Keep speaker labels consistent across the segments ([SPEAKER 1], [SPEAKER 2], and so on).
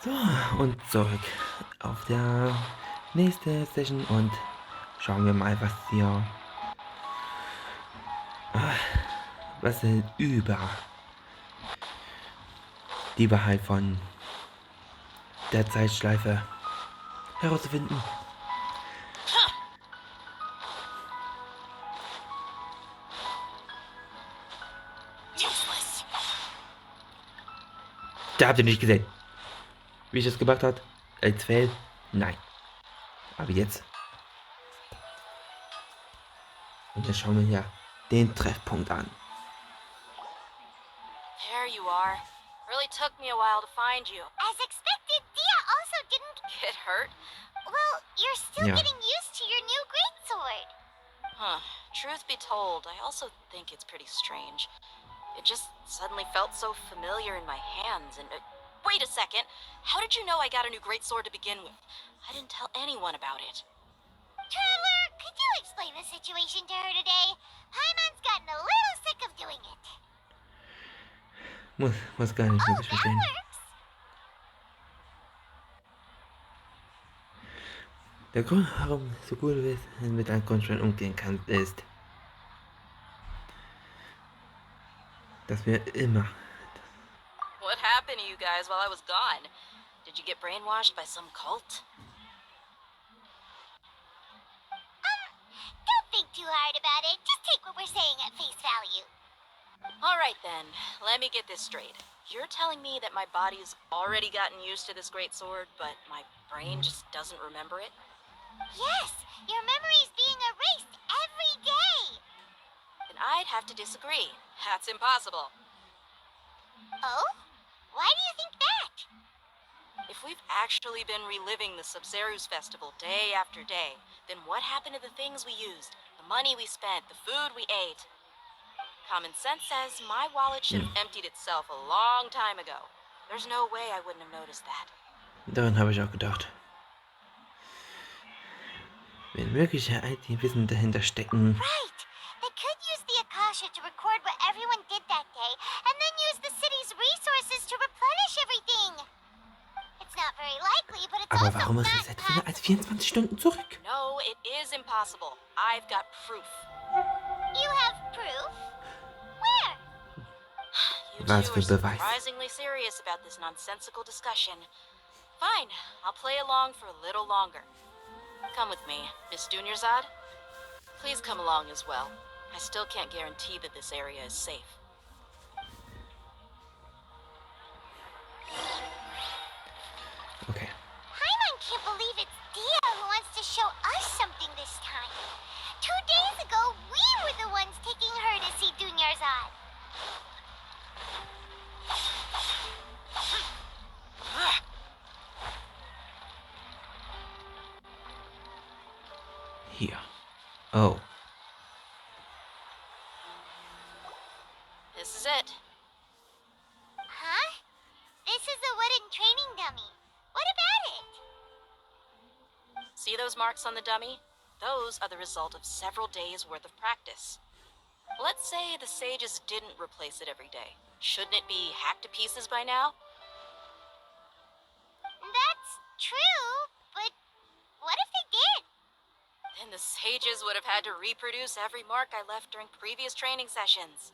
[SPEAKER 1] So, und zurück auf der nächste Session und schauen wir mal, was wir über die Wahrheit von der Zeitschleife herauszufinden. Da habt ihr nicht gesehen, wie ich das gemacht habe. Als Fail? Nein. Aber jetzt. Und jetzt schauen wir hier den Treffpunkt an.
[SPEAKER 2] There you are. Really took me a while to find you.
[SPEAKER 3] As expected, Dia also didn't
[SPEAKER 2] Get hurt?
[SPEAKER 3] Well, you're still
[SPEAKER 1] Yeah.
[SPEAKER 3] getting used to your new greatsword.
[SPEAKER 2] Huh. Truth be told, I also think it's pretty strange. It just suddenly felt so familiar in my hands and... wait a second! How did you know I got a new greatsword to begin with? I didn't tell anyone about it.
[SPEAKER 3] Traveler, could you explain the situation to her today? Paimon's gotten a little sick of doing it.
[SPEAKER 1] Muss gar nicht wirklich
[SPEAKER 3] That
[SPEAKER 1] verstehen.
[SPEAKER 3] works.
[SPEAKER 1] Der Grund, warum es so gut ist, mit einem Grundstein umgehen kann, ist, dass wir immer...
[SPEAKER 2] What happened to you guys while I was gone? Did you get brainwashed by some cult?
[SPEAKER 3] Don't think too hard about it. Just take what we're saying at face value.
[SPEAKER 2] Alright then, let me get this straight. You're telling me that my body's already gotten used to this greatsword, but my brain just doesn't remember it?
[SPEAKER 3] Yes, your memory's being erased every day.
[SPEAKER 2] Then I'd have to disagree. That's impossible.
[SPEAKER 3] Oh? Why do you think that?
[SPEAKER 2] If we've actually been reliving the Sub-Zeru's festival day after day, then what happened to the things we used, the money we spent, the food we ate? Common sense says my wallet should have emptied itself a long time ago. There's no way I wouldn't have noticed that.
[SPEAKER 1] Daran habe ich auch gedacht. Wenn mögliche IT-Wissen dahinter stecken.
[SPEAKER 3] Right. They could use the Akasha to record what everyone did that day, and then use the city's resources to replenish everything. It's not very likely, but it's
[SPEAKER 1] Aber
[SPEAKER 3] also
[SPEAKER 1] warum ist
[SPEAKER 3] not
[SPEAKER 1] es jetzt wieder als 24 Stunden zurück?
[SPEAKER 2] No, it is impossible. I've got proof.
[SPEAKER 3] You have proof? Where?
[SPEAKER 2] You
[SPEAKER 1] Was
[SPEAKER 2] two
[SPEAKER 1] für
[SPEAKER 2] are
[SPEAKER 1] Beweis?
[SPEAKER 2] surprisingly serious about this nonsensical discussion. Fine, I'll play along for a little longer. Come with me, Miss Dunyarzad. Please come along as well. I still can't guarantee that this area is safe.
[SPEAKER 1] Okay.
[SPEAKER 3] Paimon can't believe it's Dia who wants to show us something this time. 2 days ago, we were the ones taking her to see Dunyarzad.
[SPEAKER 1] Hier. Oh.
[SPEAKER 2] This is it.
[SPEAKER 3] Huh? This is a wooden training dummy. What about it?
[SPEAKER 2] See those marks on the dummy? Those are the result of several days' worth of practice. Let's say the sages didn't replace it every day. Shouldn't it be hacked to pieces by now?
[SPEAKER 3] That's true, but what if they did?
[SPEAKER 2] Then the sages would have had to reproduce every mark I left during previous training sessions.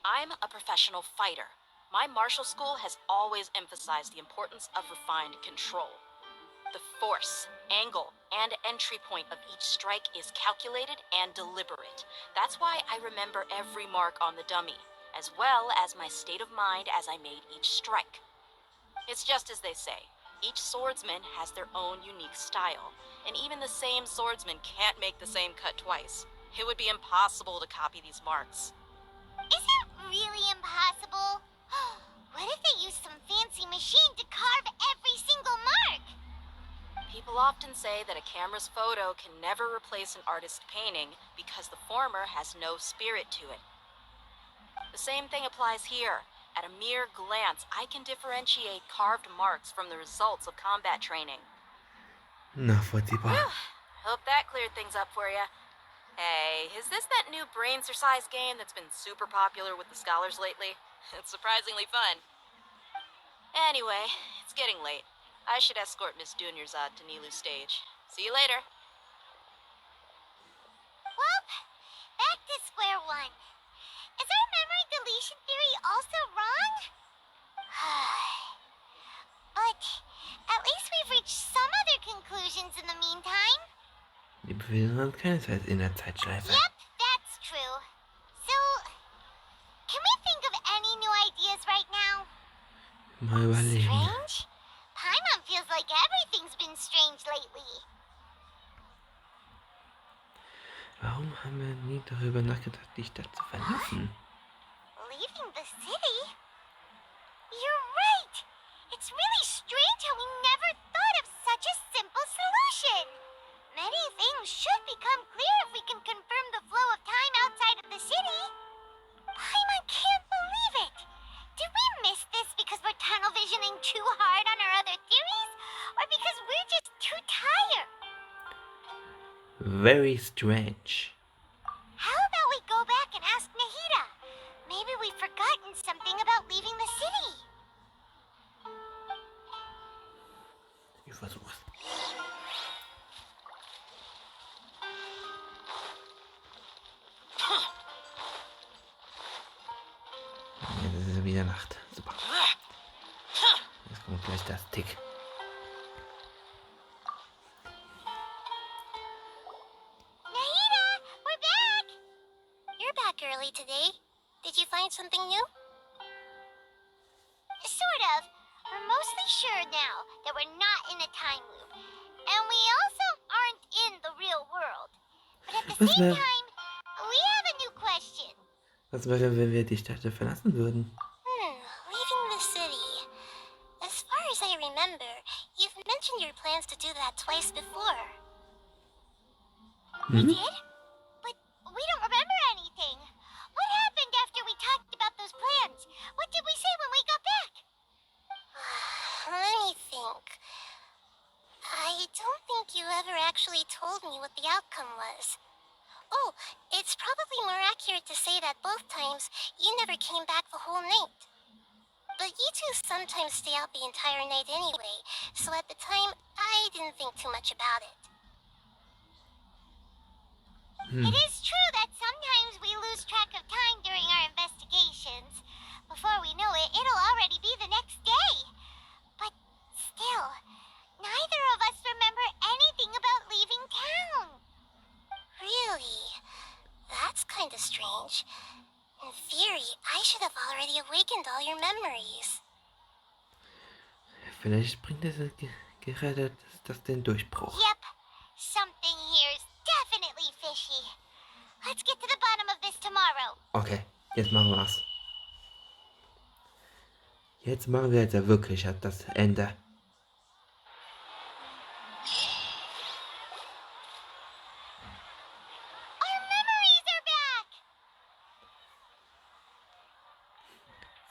[SPEAKER 2] I'm a professional fighter. My martial school has always emphasized the importance of refined control. The force, angle, and entry point of each strike is calculated and deliberate. That's why I remember every mark on the dummy, as well as my state of mind as I made each strike. It's just as they say, each swordsman has their own unique style, and even the same swordsman can't make the same cut twice. It would be impossible to copy these marks.
[SPEAKER 3] Is it really impossible? What if they used some fancy machine to carve every single mark?
[SPEAKER 2] People often say that a camera's photo can never replace an artist's painting because the former has no spirit to it. The same thing applies here. At a mere glance, I can differentiate carved marks from the results of combat training.
[SPEAKER 1] Nachvollziehbar.
[SPEAKER 2] Hope that cleared things up for you. Hey, is this that new brain exercise game that's been super popular with the scholars lately? It's surprisingly fun. Anyway, it's getting late. I should escort Miss Dunyarzad to Nilu's stage. See you later.
[SPEAKER 3] Well, back to square one. Is our memory deletion theory also wrong? But at least we've reached some other conclusions in the meantime.
[SPEAKER 1] Wir befinden uns keinesfalls in der Zeitschleife.
[SPEAKER 3] Yep, that's true. So, can we think of any new ideas right now?
[SPEAKER 1] Mal überlegen.
[SPEAKER 3] Strange? Paimon feels like everything's been strange lately.
[SPEAKER 1] Warum haben wir nie darüber nachgedacht, die Stadt zu verlassen?
[SPEAKER 3] Leaving the city? You're right! It's really strange how we never thought of such a simple solution! Many things should become clear if we can confirm the flow of time outside of the city. Paimon can't believe it! Did we miss this because we're tunnel visioning too hard on our other theories? Or because we're just too tired?
[SPEAKER 1] Very strange.
[SPEAKER 3] How about we go back and ask Nahida? Maybe we've forgotten something about leaving the city.
[SPEAKER 1] Ich versuch's. Jetzt ist es wieder Nacht. Super. Jetzt kommt gleich das Tick.
[SPEAKER 3] Nahida, we're back! You're back early today. Did you find something new? Sort of. We're mostly sure now that we're not in a time loop. And we also aren't in the real world. But at the
[SPEAKER 1] Was
[SPEAKER 3] same
[SPEAKER 1] wär-
[SPEAKER 3] time, we have a new question.
[SPEAKER 1] Was wäre, wenn wir die Stadt verlassen würden?
[SPEAKER 3] Leaving the city. As far as I remember, you've mentioned your plans to do that twice before. We
[SPEAKER 1] Mhm.
[SPEAKER 3] did? But we don't remember anything. What happened after we talked about those plans? What did we say when we got back? Let me think. I don't think you ever actually told me what the outcome was. Oh, it's probably more accurate to say that both times you never came back the whole night. But you two sometimes stay out the entire night anyway, so at the time, I didn't think too much about it. It is true that sometimes we lose track of time during our investigations. Before we know it, it'll already be the next day. But still, neither of us remember anything about leaving town. Really? That's kind of strange. In theory, I should have already awakened all your memories.
[SPEAKER 1] Vielleicht bringt es gerade das den Durchbruch.
[SPEAKER 3] Yep. Something here's definitely fishy. Let's get to the bottom of this tomorrow.
[SPEAKER 1] Okay, jetzt machen wir's. Jetzt machen wir jetzt ja wirklich das Ende.
[SPEAKER 3] Our memories are back!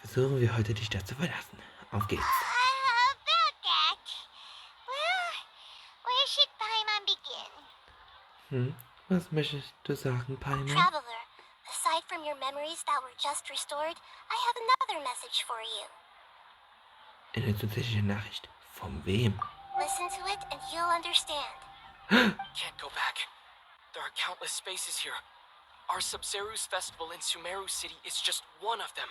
[SPEAKER 1] Versuchen wir heute die Stadt zu verlassen. Auf geht's.
[SPEAKER 3] About that. Well, where should Paimon begin?
[SPEAKER 1] Was möchtest du sagen, Paimon?
[SPEAKER 3] Traveler, aside from your memories that were just restored, I have another message for you.
[SPEAKER 1] Eine zusätzliche Nachricht. Von wem?
[SPEAKER 3] Listen to it and you'll understand.
[SPEAKER 4] Can't go back. There are countless spaces here. Our Sub-Zeru's festival in Sumeru City is just one of them.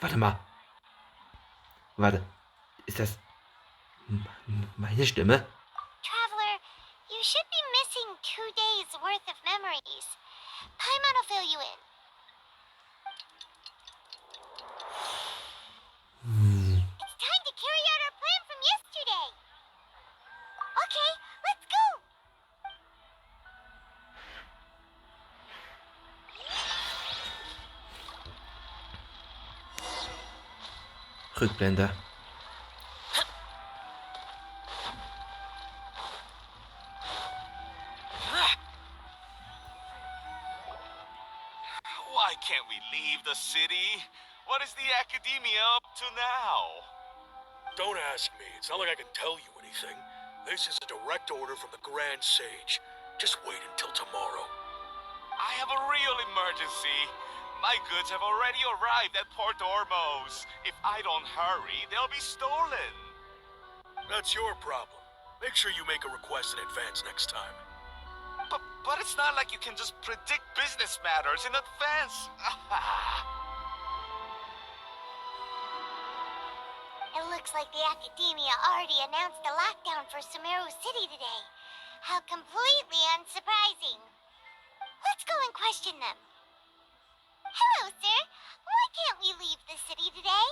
[SPEAKER 1] Warte mal. Warte. Ist das meine Stimme?
[SPEAKER 3] Traveler, you should be missing 2 days worth of memories. Paimon will fill you in. It's time to carry out our plan from yesterday. Okay, let's go.
[SPEAKER 1] Rückblende.
[SPEAKER 5] Why can't we leave the city? What is the academia up to now?
[SPEAKER 6] Don't ask me. It's not like I can tell you anything. This is a direct order from the Grand Sage. Just wait until tomorrow.
[SPEAKER 5] I have a real emergency. My goods have already arrived at Port Ormos. If I don't hurry, they'll be stolen.
[SPEAKER 6] That's your problem. Make sure you make a request in advance next time.
[SPEAKER 5] But it's not like you can just predict business matters in advance.
[SPEAKER 3] It looks like the Academia already announced a lockdown for Sumeru City today. How completely unsurprising. Let's go and question them. Hello, sir. Why can't we leave the city today?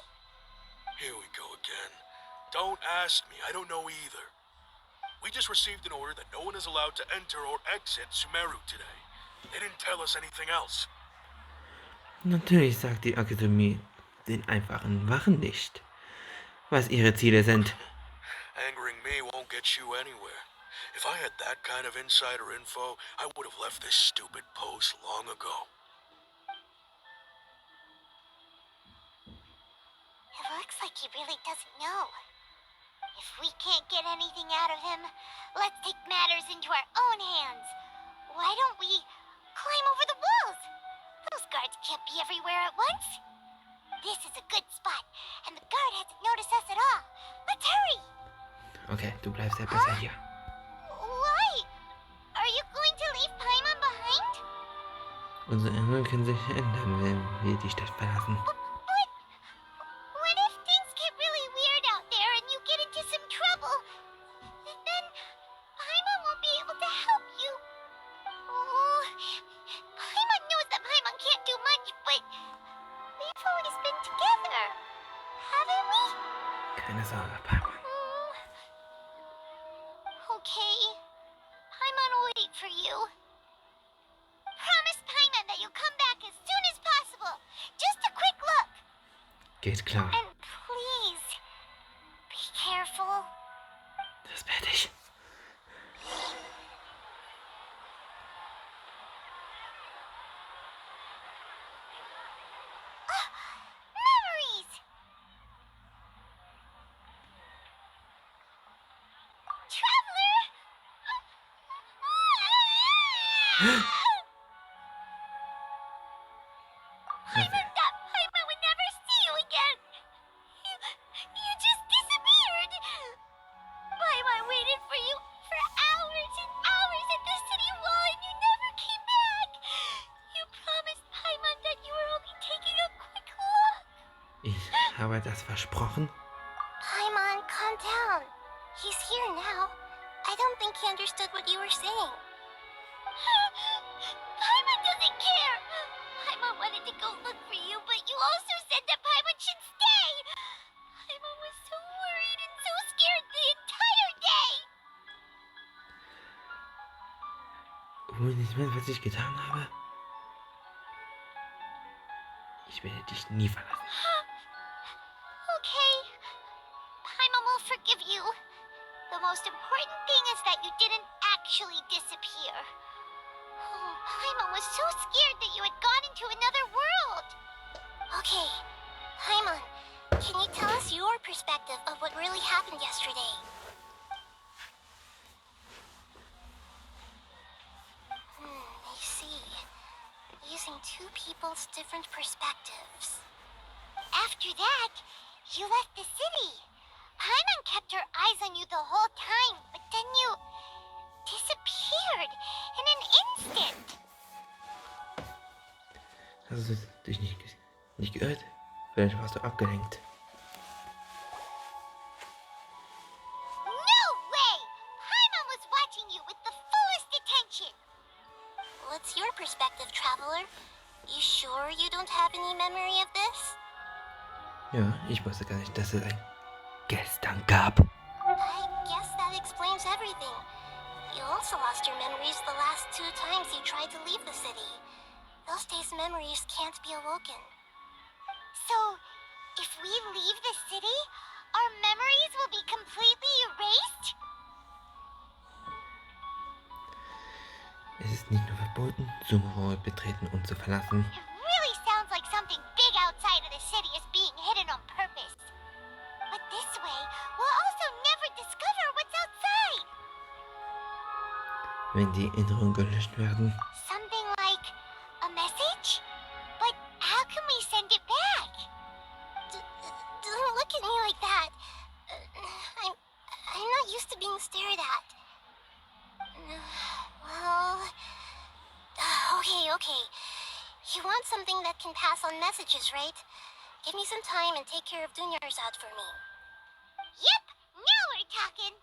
[SPEAKER 6] Here we go again. Don't ask me, I don't know either. We just received an order that no one is allowed to enter or exit Sumeru today. They didn't tell us anything else.
[SPEAKER 1] Natürlich sagt die Akademie den einfachen Wachen nicht, was ihre Ziele sind.
[SPEAKER 6] Angering me won't get you anywhere. If I had that kind of insider info, I would have left this stupid post long ago.
[SPEAKER 3] It looks like he really doesn't know. If we can't get anything out of him, let's take matters into our own hands. Why don't we climb over the walls? Those guards can't be everywhere at once. This is a good spot, and the guard hasn't noticed us at all. Let's hurry!
[SPEAKER 1] Okay, du bleibst ja besser hier.
[SPEAKER 3] Why? Are you going to leave Paimon behind?
[SPEAKER 1] Unsere Erinnerungen können sich ändern, wenn wir die Stadt verlassen.
[SPEAKER 3] But what if things get really weird out there and you get into some trouble? Then Paimon won't be able to help you. Oh, Paimon knows that Paimon can't do much, but we've always been together, haven't we?
[SPEAKER 1] Keine Sorge, Papa.
[SPEAKER 3] Okay. Paimon will wait for you. Promise Paimon that you'll come back as soon as possible. Just a quick look.
[SPEAKER 1] Geht klar.
[SPEAKER 3] And please, be careful.
[SPEAKER 1] Das werde ich.
[SPEAKER 3] Memories! Traveler! Paimon thought Paimon would never see you again. You just disappeared. Paimon waited for you for hours and hours at the city wall and you never came back. You promised Paimon that you were only taking a quick look.
[SPEAKER 1] Ich habe das versprochen.
[SPEAKER 3] Paimon, calm down. He's here now. I don't think he understood what you were saying. Paimon doesn't care. Paimon wanted to go look for you, but you also said that Paimon should stay. Paimon was so worried and so scared the entire day.
[SPEAKER 1] Obwohl nicht mehr, was ich getan habe. Ich werde dich nie verlassen.
[SPEAKER 3] Okay. Paimon will forgive you. The most important thing is that you didn't actually disappear. Oh, Paimon was so scared that you had gone into another world. Okay, Paimon, can you tell us your perspective of what really happened yesterday? I see. Using two people's different perspectives. After that, you left the city. Paimon kept her eyes on you the whole time, but then you disappeared in an instant.
[SPEAKER 1] Hast du dich nicht gehört? Vielleicht warst du abgelenkt.
[SPEAKER 3] No way! Paimon was watching you with the fullest attention. What's your perspective, traveler? You sure you don't have any memory of this?
[SPEAKER 1] Ja, ich wusste gar nicht, dass es ein Gestern gab.
[SPEAKER 3] I guess that explains everything. You also lost your memories the last 2 times you tried to leave the city. Those days' memories can't be awoken. So, if we leave the city, our memories will be completely erased?
[SPEAKER 1] Es ist nicht nur verboten, Sumeru betreten und zu verlassen.
[SPEAKER 3] It really sounds like something big outside of the city is being hidden on purpose. But this way, we'll also never discover what's outside.
[SPEAKER 1] Wenn die Erinnerungen gelöscht werden.
[SPEAKER 3] Something like a message? But at me like that. I'm not used to being stared at. Well, okay. You want something that can pass on messages, right? Give me some time and take care of Dunya's out for me. Yep, now we're talking.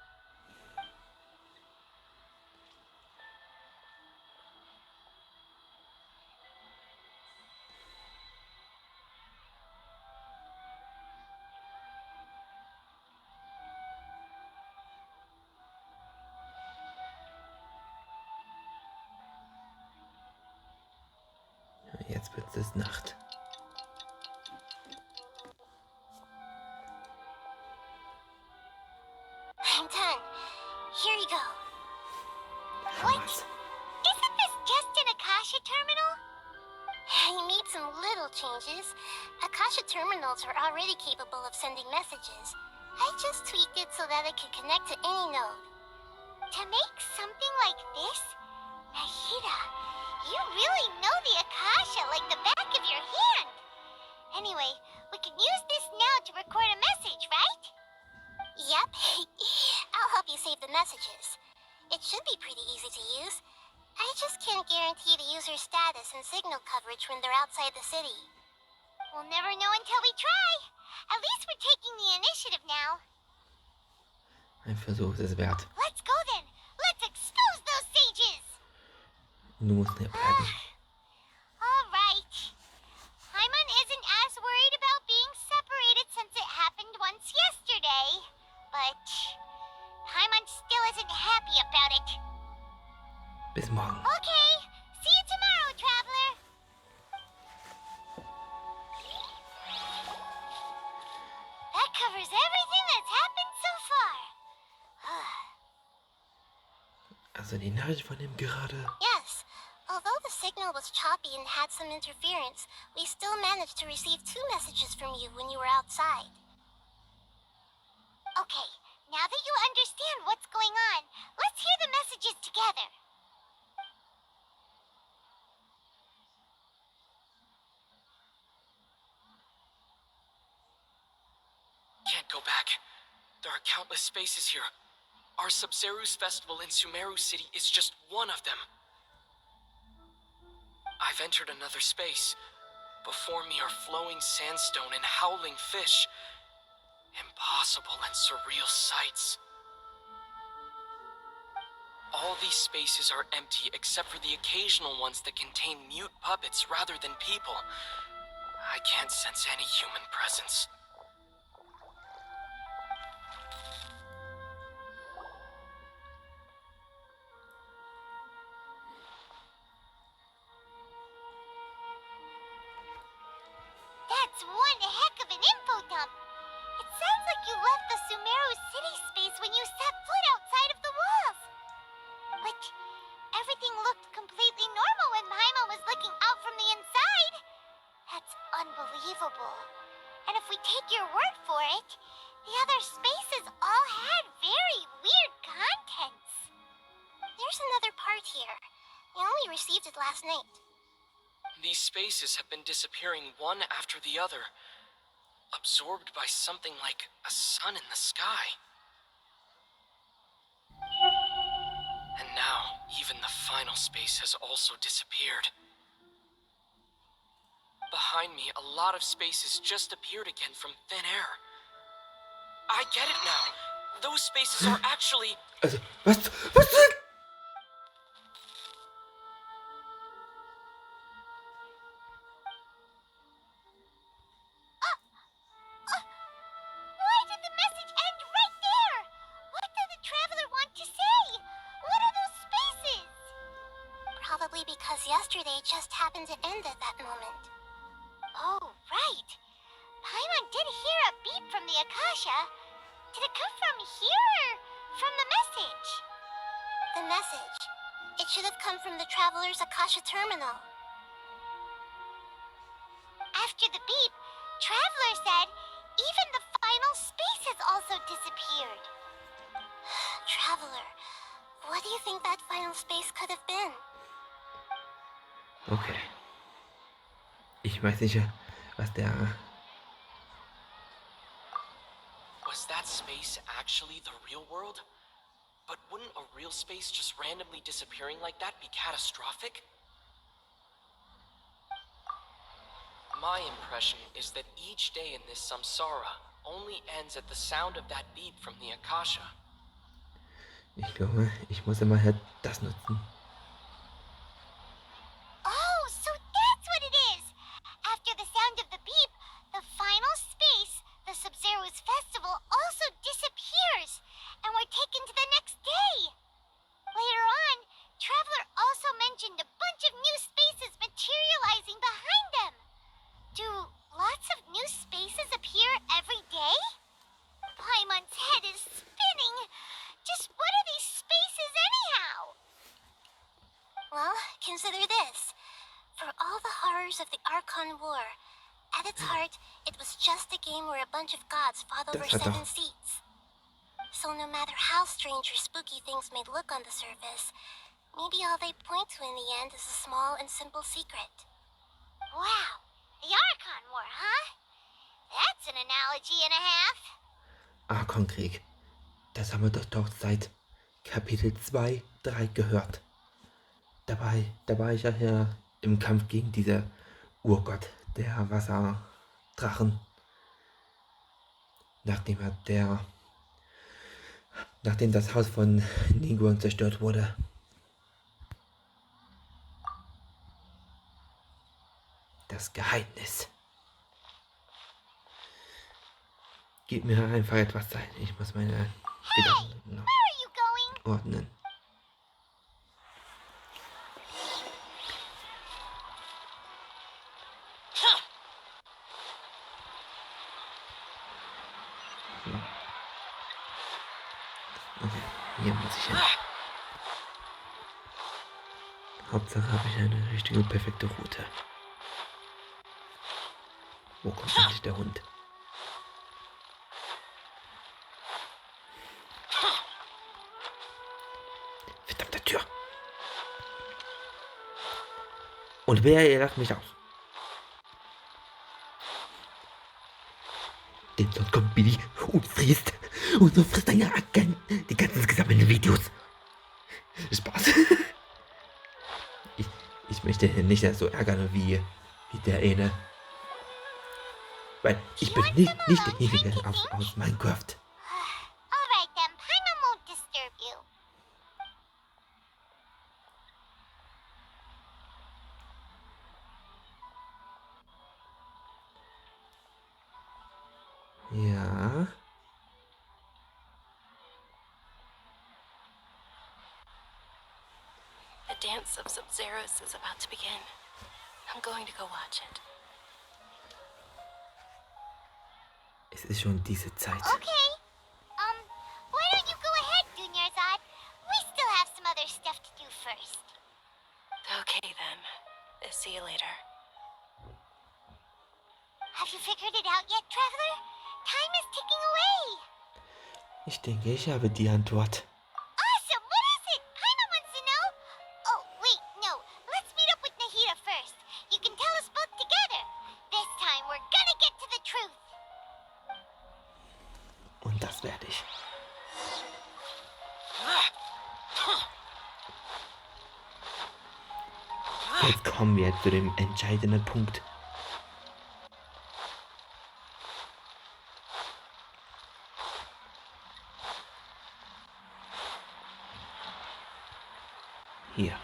[SPEAKER 1] Jetzt wird es Nacht.
[SPEAKER 3] I'm done. Here you go.
[SPEAKER 1] Hammer's.
[SPEAKER 3] Isn't this just an Akasha terminal? You made some little changes. Akasha terminals are already capable of sending messages. I just tweaked it so that it could connect to any node. To make something like this? Nahida, you really know the Akasha like the back of your hand. Anyway, we can use this now to record a message, right? Yep. I'll help you save the messages. It should be pretty easy to use. I just can't guarantee the user's status and signal coverage when they're outside the city. We'll never know until we try. At least we're taking the initiative now.
[SPEAKER 1] Ein Versuch ist es wert.
[SPEAKER 3] Let's go then. Let's expose those sages.
[SPEAKER 1] Du musst hier bleiben.
[SPEAKER 3] All right. Paimon isn't as worried about being separated since it happened once yesterday. But Paimon still isn't happy about it.
[SPEAKER 1] Bis morgen.
[SPEAKER 3] Okay. See you tomorrow, traveler. That covers everything that's happened so far.
[SPEAKER 1] Also die Nachricht von dem gerade.
[SPEAKER 3] Yes. Although the signal was choppy and had some interference, we still managed to receive 2 messages from you when you were outside. Okay, now that you understand what's going on, let's hear the messages together.
[SPEAKER 4] Can't go back. There are countless spaces here. Our Sub-Zeru's festival in Sumeru City is just one of them. I've entered another space. Before me are flowing sandstone and howling fish. Impossible and surreal sights. All these spaces are empty except for the occasional ones that contain mute puppets rather than people. I can't sense any human presence.
[SPEAKER 3] That's one heck of an info dump. It sounds like you left the Sumeru city space when you set foot outside of the walls. But everything looked completely normal when Paimon was looking out from the inside. That's unbelievable. And if we take your word for it, the other spaces all had very weird contents. There's another part here. I only received it last night.
[SPEAKER 4] These spaces have been disappearing one after the other, absorbed by something like a sun in the sky. And now, even the final space has also disappeared. Behind me, a lot of spaces just appeared again from thin air. I get it now. Those spaces are actually...
[SPEAKER 1] Also, was denn?
[SPEAKER 3] Why did the message end right there? What did the traveler want to say? What are those spaces? Probably because yesterday just happened to end at that moment. Oh, right. Paimon did hear a beep from the Akasha. Did it come from here or from the message? The message. It should have come from the traveler's Akasha terminal. After the beep, Traveler said even the final space has also disappeared. Traveler, what do you think that final space could have been?
[SPEAKER 1] Okay. Ich weiß nicht, was der
[SPEAKER 4] Was that space actually the real world? But wouldn't a real space just randomly disappearing like that be catastrophic? My impression is that each day in this samsara only ends at the sound of that beep from the Akasha.
[SPEAKER 1] Ich glaube, ich muss immer halt das nutzen.
[SPEAKER 3] Oh, so that's what it is! After the sound of the beep, the final space, the Sub-Zero's festival, also disappears, and we're taken to the next day. Later on, Traveler also mentioned a bunch of new spaces materializing behind them. Do lots of new spaces appear every day? Paimon's head is spinning. Just what are these spaces anyhow? Well, consider this. For all the horrors of the Archon War, at its heart, it was just a game where a bunch of gods fought over 7 seats. So no matter how strange or spooky things may look on the surface, maybe all they point to in the end is a small and simple secret. Wow, the Archon War, huh? That's an analogy and a half.
[SPEAKER 1] Archon-Krieg. Das haben wir doch seit Kapitel 2, 3 gehört. Da war ich ja im Kampf gegen diese Urgott der Wasserdrachen. Nachdem das Haus von Niguang zerstört wurde. Das Geheimnis. Gib mir einfach etwas Zeit. Ich muss meine Gedanken noch ordnen. Okay, hier muss ich hin. Hauptsache habe ich eine richtige, perfekte Route. Wo kommt eigentlich der Hund? Verdammte Tür. Und wer lacht mich aus? Denn sonst kommt Billy und frisst deine Agenten, die ganzen gesammelten Videos. Spaß. Ich möchte nicht so ärgern wie der eine. Weil ich bin nicht derjenige aus Minecraft.
[SPEAKER 3] Alright then, Paimon won't disturb you.
[SPEAKER 1] Ja.
[SPEAKER 2] The dance of Sub-Zeros is about to begin. I'm going to go watch it.
[SPEAKER 1] Es ist schon diese Zeit.
[SPEAKER 3] Okay. Why don't you go ahead, Dunyarzad? We still have some other stuff to do first.
[SPEAKER 2] Okay then. See you later.
[SPEAKER 3] Have you figured it out yet, Traveler? Time is ticking away.
[SPEAKER 1] Ich denke, ich habe die Antwort.
[SPEAKER 3] Awesome! What is it? Paimon wants to know. Oh, wait, no. Let's meet up with Nahida first. You can tell us both together. This time we're gonna get to the truth.
[SPEAKER 1] Und das werde ich. Jetzt kommen wir zu dem entscheidenden Punkt. Hier.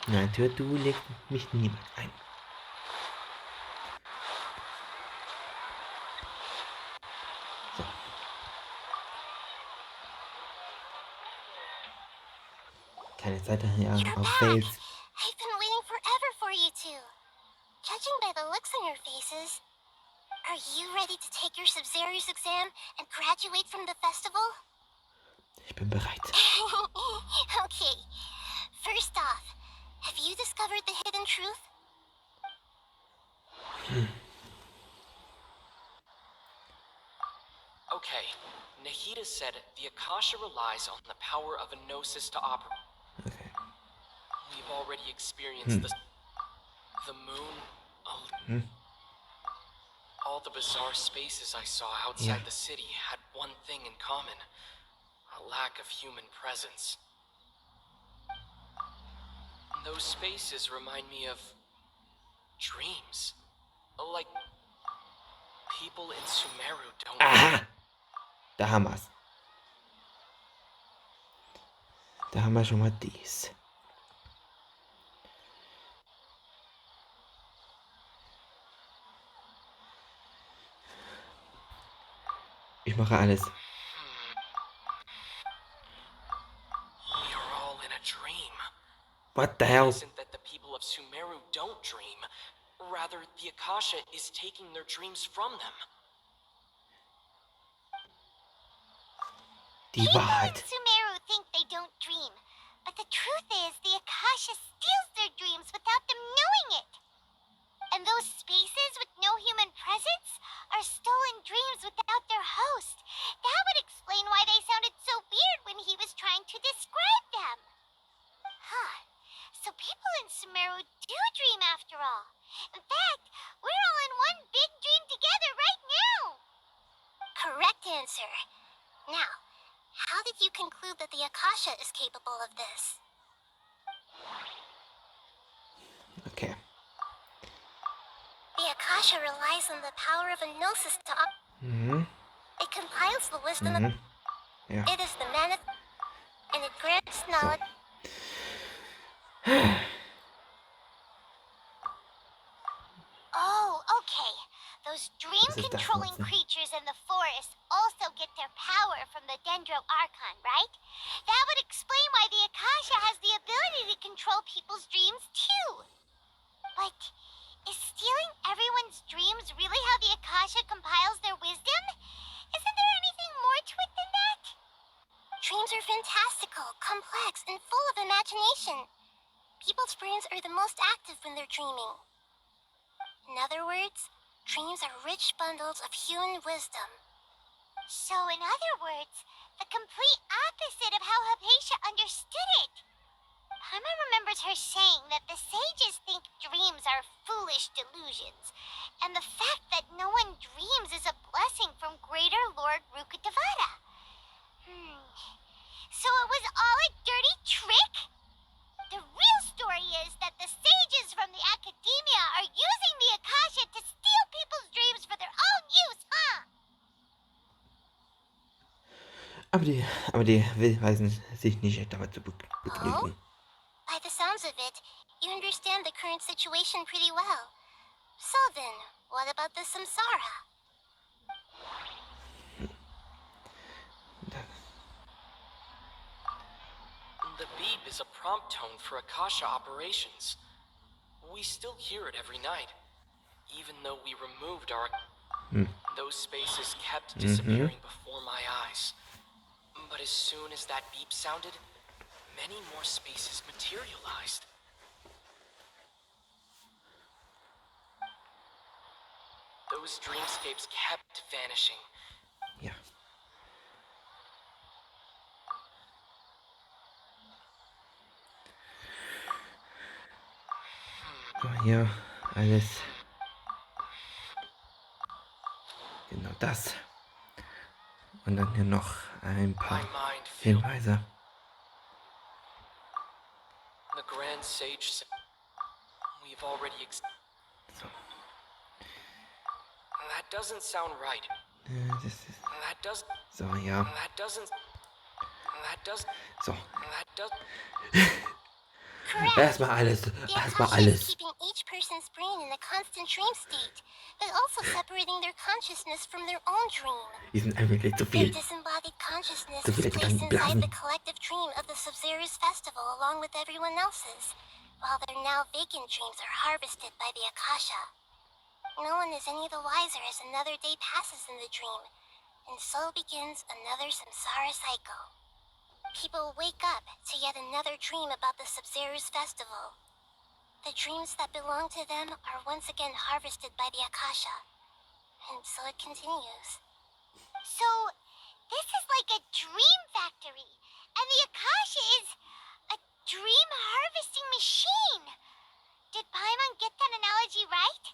[SPEAKER 1] Nein, Tür, du legst mich niemand ein. So. Keine Zeit hier auf Fails.
[SPEAKER 3] I've been waiting forever for you two. Judging by the looks on your faces, are you ready to take your Sub-Zero's exam and graduate from the festival?
[SPEAKER 1] Ich bin bereit.
[SPEAKER 3] Okay. First off, have you discovered the hidden truth?
[SPEAKER 4] Nahida said the Akasha relies on the power of a gnosis to operate.
[SPEAKER 1] Okay.
[SPEAKER 4] We've already experienced the moon. All the bizarre spaces I saw outside the city had one thing in common: a lack of human presence. Those spaces remind me of dreams. Like people in Sumeru don't.
[SPEAKER 1] Aha! Da haben wir's. Da haben wir schon mal dies. Ich mache alles.
[SPEAKER 4] You're all in a dream.
[SPEAKER 1] What the hell?
[SPEAKER 4] Isn't that the people of Sumeru don't dream? Rather, the Akasha is taking their dreams from them.
[SPEAKER 1] Die Wahrheit.
[SPEAKER 3] People in Sumeru think they don't dream, but the truth is the Akasha steals their dreams without them knowing it. And those spaces with no human presence are stolen dreams without their host. That would explain why they sounded so weird when he was trying to describe them. Huh. So people in Sumeru do dream after all. In fact, we're all in one big dream together right now. Correct answer. Now, how did you conclude that the Akasha is capable of this?
[SPEAKER 1] Okay.
[SPEAKER 3] The Akasha relies on the power of a gnosis to It compiles the wisdom of...
[SPEAKER 1] Ja.
[SPEAKER 3] It is the man and it grants knowledge. Oh, okay. Those dream-controlling creatures in the forest also get their power from the Dendro Archon, right? That would explain why the Akasha has the ability to control people's dreams, too. But is stealing everyone's dreams really how the Akasha compiles their wisdom? Isn't there anything more to it than that? Dreams are fantastical, complex, and full of imagination. People's brains are the most active when they're dreaming. In other words, dreams are rich bundles of human wisdom. So in other words, the complete opposite of how Hypatia understood it. Paimon remembers her saying that the sages think dreams are foolish delusions, and the fact that no one dreams is a blessing from greater Lord Rukkhadevata. So it was all a dirty trick? The real story is that the sages from the academia are using the Akasha to steal people's dreams for their own use, huh?
[SPEAKER 1] Aber die weisen sich nicht damit zu begnügen.
[SPEAKER 3] By the sounds of it, you understand the current situation pretty well. So then, what about the samsara?
[SPEAKER 4] The beep is a prompt tone for Akasha operations. We still hear it every night, even though we removed our... Those spaces kept disappearing before my eyes. But as soon as that beep sounded, many more spaces materialized. Those dreamscapes kept vanishing.
[SPEAKER 1] Ja. So, hier alles. Genau das. Und dann hier noch ein paar Hinweise.
[SPEAKER 4] The Grand Sage said, we've already
[SPEAKER 1] So.
[SPEAKER 4] That doesn't sound right.
[SPEAKER 1] Das ist,
[SPEAKER 4] That does.
[SPEAKER 1] so, ja.
[SPEAKER 4] That doesn't. That does.
[SPEAKER 1] So.
[SPEAKER 4] That does.
[SPEAKER 3] Correct.
[SPEAKER 1] Erstmal alles.
[SPEAKER 3] The
[SPEAKER 1] Erstmal
[SPEAKER 3] Akasha is
[SPEAKER 1] alles.
[SPEAKER 3] keeping each person's brain in a constant dream state, but also separating their consciousness from their own dream.
[SPEAKER 1] Die sind einfach gleich zu
[SPEAKER 3] Their
[SPEAKER 1] viel.
[SPEAKER 3] disembodied consciousness
[SPEAKER 1] Zu
[SPEAKER 3] is
[SPEAKER 1] viele
[SPEAKER 3] placed inside
[SPEAKER 1] Gedankenblasen.
[SPEAKER 3] the collective dream of the Sub-Zero's festival along with everyone else's, while their now vacant dreams are harvested by the Akasha. No one is any the wiser as another day passes in the dream, and so begins another samsara cycle. People wake up to yet another dream about the Sub-Zero's festival. The dreams that belong to them are once again harvested by the Akasha, and so it continues. So, This is like a dream factory, and the Akasha is a dream harvesting machine. Did Paimon get that analogy right?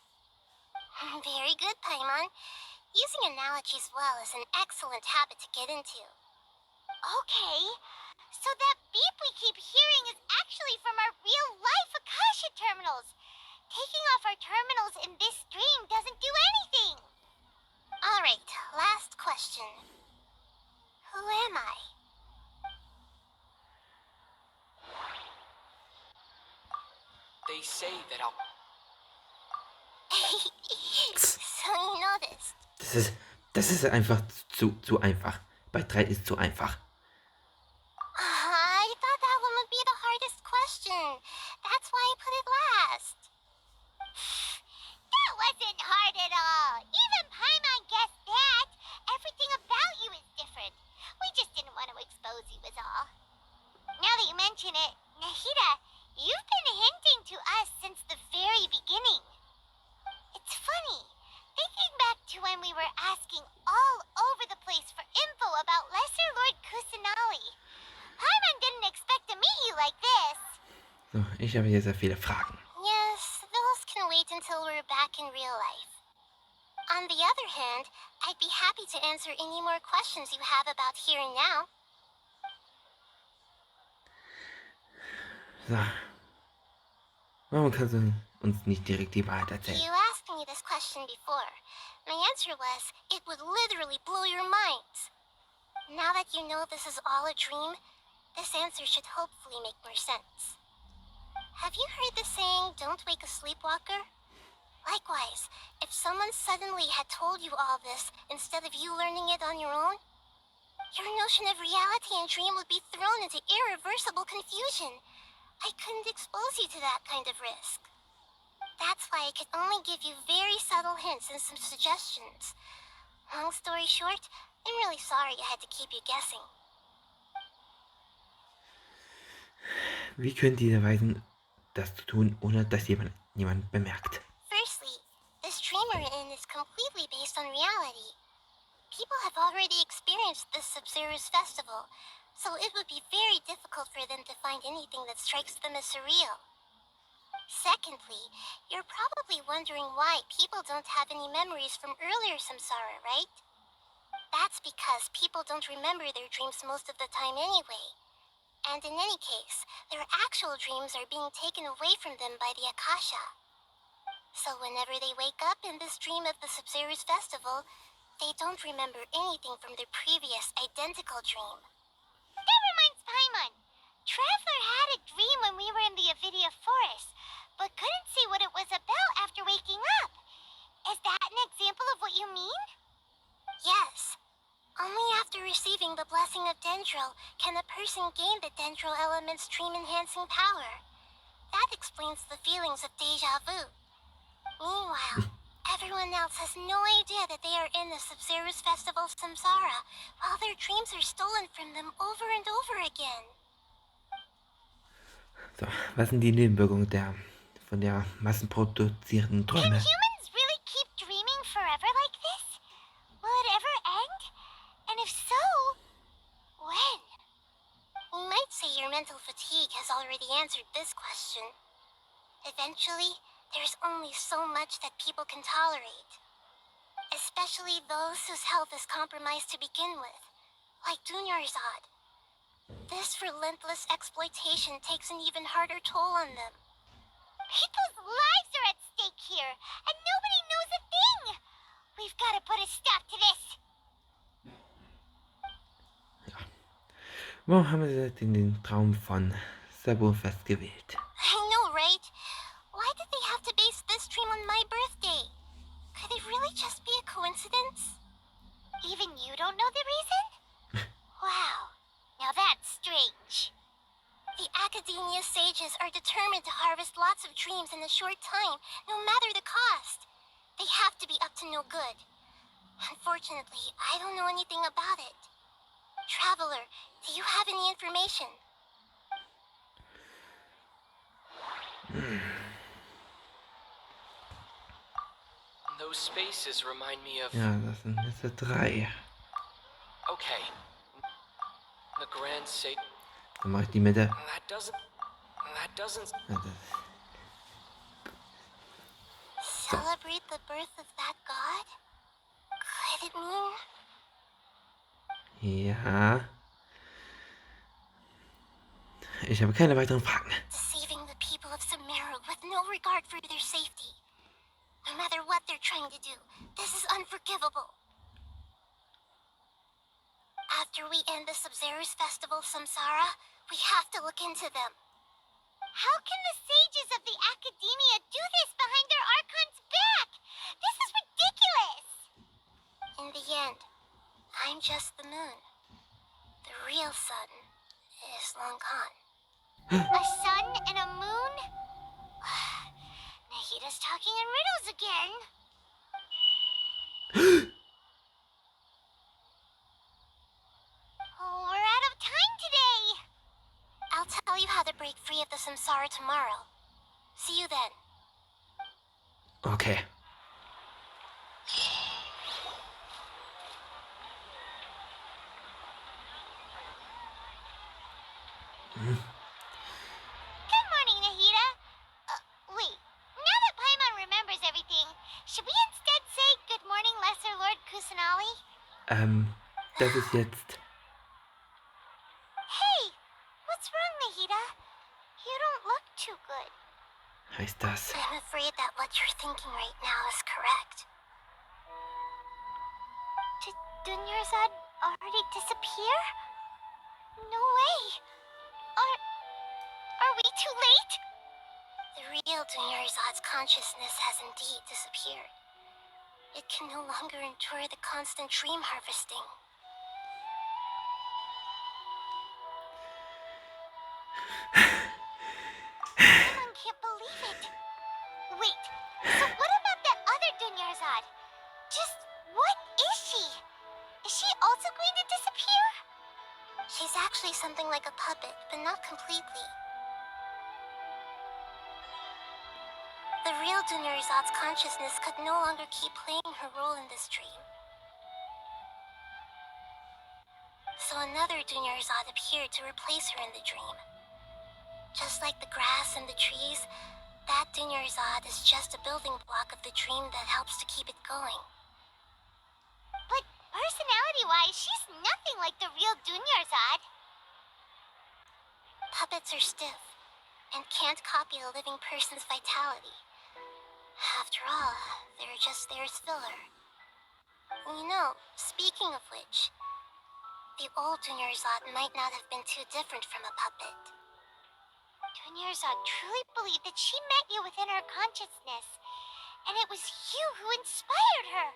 [SPEAKER 3] Very good, Paimon. Using analogies well is an excellent habit to get into. Okay, so that beep we keep hearing is actually from our real-life Akasha terminals. Taking off our terminals in this stream doesn't do anything. Alright, last question. Who am I?
[SPEAKER 4] They say that I'll...
[SPEAKER 3] So you know this.
[SPEAKER 1] Das ist einfach zu einfach. Bei 3 ist zu einfach.
[SPEAKER 3] I thought that one would be the hardest question. That's why I put it last. That wasn't hard at all. Even Paimon guessed that. Everything about you is different. We just didn't want to expose you is all. Now that you mention it, Nahida, you've been hinting to us since the very beginning. It's funny, thinking back to when we were asking all over the place for info about Lesser Lord Kusanali. Paimon didn't expect to meet you like this.
[SPEAKER 1] So, ich habe hier sehr viele Fragen.
[SPEAKER 3] Yes, those can wait until we're back in real life. On the other hand, I'd be happy to answer any more questions you have about here and now.
[SPEAKER 1] So. Warum kannst du uns nicht direkt die Wahrheit erzählen?
[SPEAKER 3] You asked me this question before. My answer was, it would literally blow your minds. Now that you know this is all a dream, this answer should hopefully make more sense. Have you heard the saying, don't wake a sleepwalker? Likewise, if someone suddenly had told you all this instead of you learning it on your own, your notion of reality and dream would be thrown into irreversible confusion. I couldn't expose you to that kind of risk. That's why I could only give you very subtle hints and some suggestions. Long story short, I'm really sorry I had to keep you guessing.
[SPEAKER 1] Wie können die erweisen, das zu tun, ohne dass jemand bemerkt?
[SPEAKER 3] Firstly, this dream we're in is completely based on reality. People have already experienced this Sumeru's festival, so it would be very difficult for them to find anything that strikes them as surreal. Secondly, you're probably wondering why people don't have any memories from earlier samsara, right? That's because people don't remember their dreams most of the time anyway. And in any case, their actual dreams are being taken away from them by the Akasha. So whenever they wake up in this dream of the Sumeru's festival, they don't remember anything from their previous identical dream. That reminds Paimon. Traveler had a dream when we were in the Avidia forest, but couldn't see what it was about after waking up. Is that an example of what you mean? Yes. Only after receiving the blessing of Dendro can a person gain the Dendro element's dream-enhancing power. That explains the feelings of deja vu. Meanwhile, everyone else has no idea that they are in the Sumeru's festival samsara, while their dreams are stolen from them over and over again.
[SPEAKER 1] So, was sind die Nebenwirkungen von der massenproduzierten
[SPEAKER 3] Can
[SPEAKER 1] Träume?
[SPEAKER 3] humans really keep dreaming forever like this? Will it ever end? And if so, when? You might say your mental fatigue has already answered this question. Eventually, there's only so much that people can tolerate. Especially those whose health is compromised to begin with, like Dunyarzad. This relentless exploitation takes an even harder toll on them. People's lives are at stake here, and nobody knows a thing! We've got to put a stop to this!
[SPEAKER 1] Warum haben sie den Traum von Sabo festgewählt?
[SPEAKER 3] I know, right? Why did they have to base this dream on my birthday? Could it really just be a coincidence? Even you don't know the reason? Wow, now that's strange. The Academia sages are determined to harvest lots of dreams in a short time, no matter the cost. They have to be up to no good. Unfortunately, I don't know anything about it. Traveler, do you have any information?
[SPEAKER 4] Those spaces remind me of...
[SPEAKER 1] Ja, das sind jetzt 3.
[SPEAKER 4] Okay. The grand say.
[SPEAKER 1] Dann mache ich die Mitte.
[SPEAKER 4] That doesn't.
[SPEAKER 3] Celebrate the birth of that god? Could it mean?
[SPEAKER 1] Ja. Ich habe keine weiteren Fragen.
[SPEAKER 3] Deceiving the people of Sumeru with no regard for their safety. No matter what they're trying to do, this is unforgivable. After we end the Sub-Zero's festival, Samsara, we have to look into them. How can the sages of the Academia do this behind their Archon's back? This is ridiculous! In the end, I'm just the moon. The real sun is long gone. A sun and a moon? Nahida's talking in riddles again. Oh, we're out of time today. I'll tell you how to break free of the samsara tomorrow. See you then.
[SPEAKER 1] Okay.
[SPEAKER 3] Good morning, Nahida. Wait. Now that Paimon remembers everything, should we instead say good morning, Lesser Lord Kusanali?
[SPEAKER 1] Das ist jetzt...
[SPEAKER 3] Hey, what's wrong, Nahida? You don't look too good.
[SPEAKER 1] Heißt das...
[SPEAKER 3] I'm afraid that what you're thinking right now is correct. Did Dunyarzad already disappear? No way. Are we too late? The real Dunyarzad's consciousness has indeed disappeared. It can no longer endure the constant dream harvesting. Someone can't believe it. Wait, so what about that other Dunyarzad? Just what is she? Is she also going to disappear? She's actually something like a puppet, but not completely. The real Dunyarzad's consciousness could no longer keep playing her role in this dream. So another Dunyarzad appeared to replace her in the dream. Just like the grass and the trees, that Dunyarzad is just a building block of the dream that helps to keep it going. But personality-wise, she's nothing like the real Dunyarzad. Puppets are stiff and can't copy a living person's vitality. After all, they're just there as filler. You know, speaking of which, the old Dunyarzad might not have been too different from a puppet. Dunyarzad truly believed that she met you within her consciousness, and it was you who inspired her.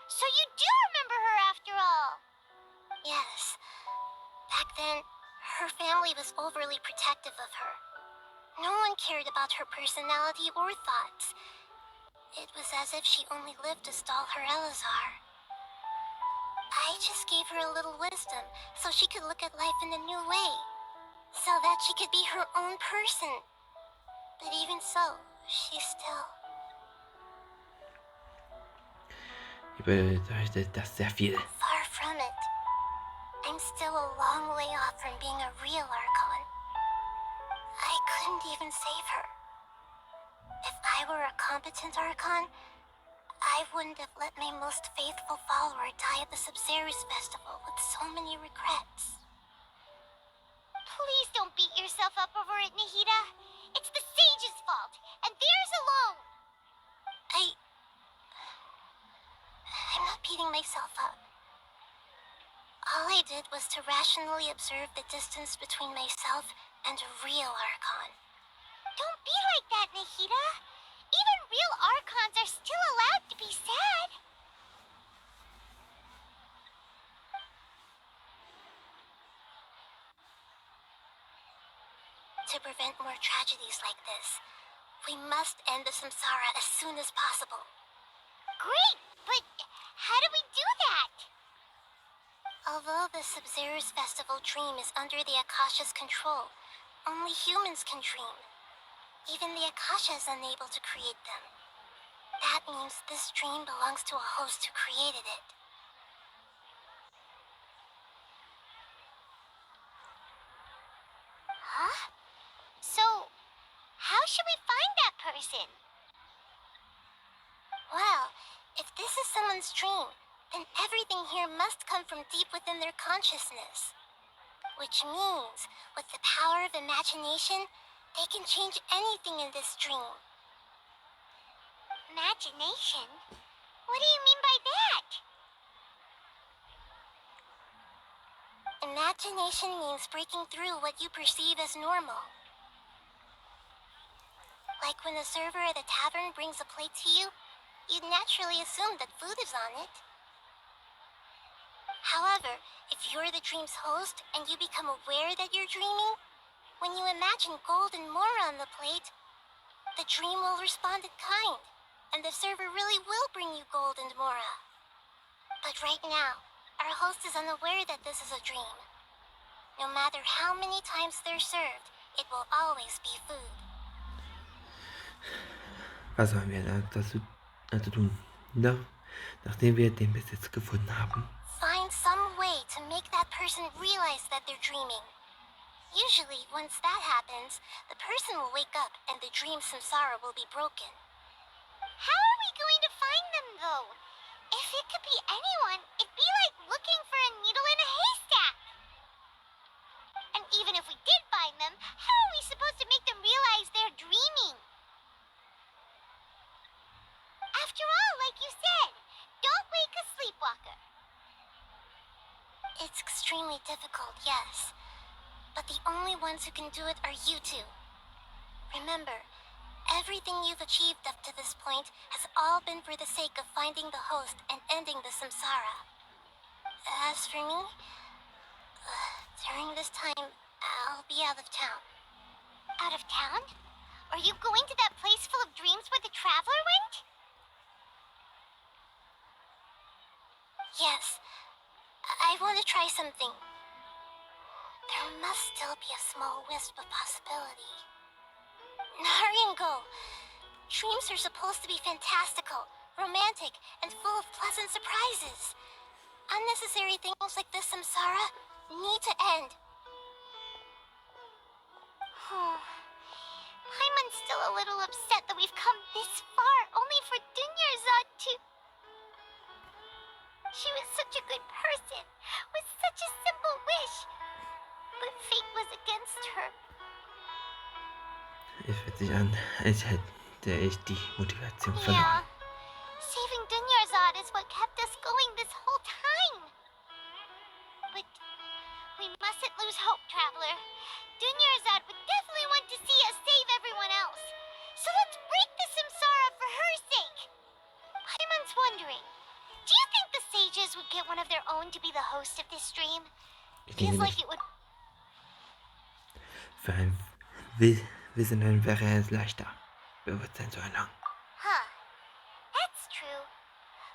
[SPEAKER 3] So you do remember her after all. Yes. Back then, her family was overly protective of her. No one cared about her personality or thoughts. It was as if she only lived to stall her Elazar. I just gave her a little wisdom so she could look at life in a new way. So that she could be her own person. But even so, she's still...
[SPEAKER 1] Ich bedeutet das sehr viel.
[SPEAKER 3] Far from it. I'm still a long way off from being a real Archon. I couldn't even save her. If I were a competent Archon, I wouldn't have let my most faithful follower die at the Sub-Zero's festival with so many regrets. Please don't beat yourself up over it, Nahida. It's the sage's fault, and theirs alone. I'm not beating myself up. All I did was to rationally observe the distance between myself and a real Archon. Don't be like that, Nahida. Even real Archons are still allowed to be sad. To prevent more tragedies like this, we must end the samsara as soon as possible. Great, but how do we do that? Although the Sub-Zero's festival dream is under the Akasha's control, only humans can dream. Even the Akasha is unable to create them. That means this dream belongs to a host who created it. is someone's dream, then everything here must come from deep within their consciousness. Which means, with the power of imagination, they can change anything in this dream.
[SPEAKER 7] Imagination? What do you mean by that?
[SPEAKER 3] Imagination means breaking through what you perceive as normal. Like when the server at a tavern brings a plate to you, you'd naturally assume that food is on it. However, if you're the dream's host and you become aware that you're dreaming, when you imagine gold and more on the plate, the dream will respond in kind, and the server really will bring you gold and mora. But right now, our host is unaware that this is a dream. No matter how many times they're served, it will always be food.
[SPEAKER 1] Was sollen wir dazu tun? Nachdem wir den Besitz gefunden haben.
[SPEAKER 3] Find some way to make that person realize that they're dreaming. Usually, once that happens, the person will wake up and the dream samsara will be broken.
[SPEAKER 7] How are we going to find them, though? If it could be anyone, it'd be like looking for a needle in a haystack. And even if we did find them, how are we supposed to make them realize they're dreaming? After all, like you said, don't wake a sleepwalker.
[SPEAKER 3] It's extremely difficult, yes. But the only ones who can do it are you two. Remember, everything you've achieved up to this point has all been for the sake of finding the host and ending the samsara. As for me, during this time, I'll be out of town.
[SPEAKER 7] Out of town? Are you going to that place full of dreams where the traveler went?
[SPEAKER 3] Yes, I want to try something. There must still be a small wisp of possibility. Hurry and go. Dreams are supposed to be fantastical, romantic, and full of pleasant surprises. Unnecessary things like this samsara need to end.
[SPEAKER 7] Paimon's still a little upset that we've come this far only for Dunyarzad to... She was such a good person, with such a simple wish. But fate was against her.
[SPEAKER 1] Es fühlt sich an, als hätte ich die Motivation
[SPEAKER 7] Yeah.
[SPEAKER 1] verloren.
[SPEAKER 7] Saving Dunyarzad is what kept us going this whole time. But we mustn't lose hope, Traveler. Dunyarzad would definitely want to see us save everyone else. So let's break the samsara for her sake. Paimon's wondering, do you think the sages would get one of their own to be the host of this stream?
[SPEAKER 1] Ich
[SPEAKER 7] Feels
[SPEAKER 1] denke
[SPEAKER 7] like
[SPEAKER 1] nicht.
[SPEAKER 7] it would...
[SPEAKER 1] Für einen Wissenden wäre es leichter, Bewusstsein zu erlangen.
[SPEAKER 7] Huh. That's true.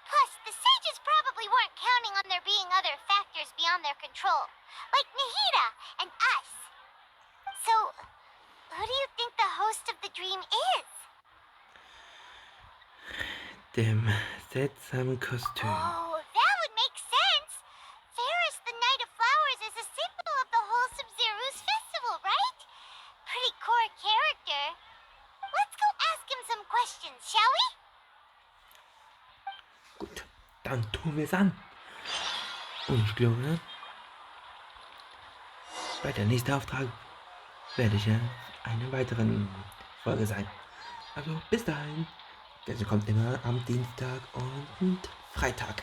[SPEAKER 7] Plus, the sages probably weren't counting on there being other factors beyond their control, like Nahida and us. So, who do you think the host of the dream is?
[SPEAKER 1] Dem seltsamen Kostüm.
[SPEAKER 7] Oh, that would make sense. Ferris, the Knight of Flowers, is a symbol of the whole Sumeru's festival, right? Pretty core character. Let's go ask him some questions, shall we?
[SPEAKER 1] Gut, dann tun wir es an. Und ich glaube, bei der nächsten Auftrag werde ich in einer weiteren Folge sein. Also bis dahin. Genshin kommt immer am Dienstag und Freitag.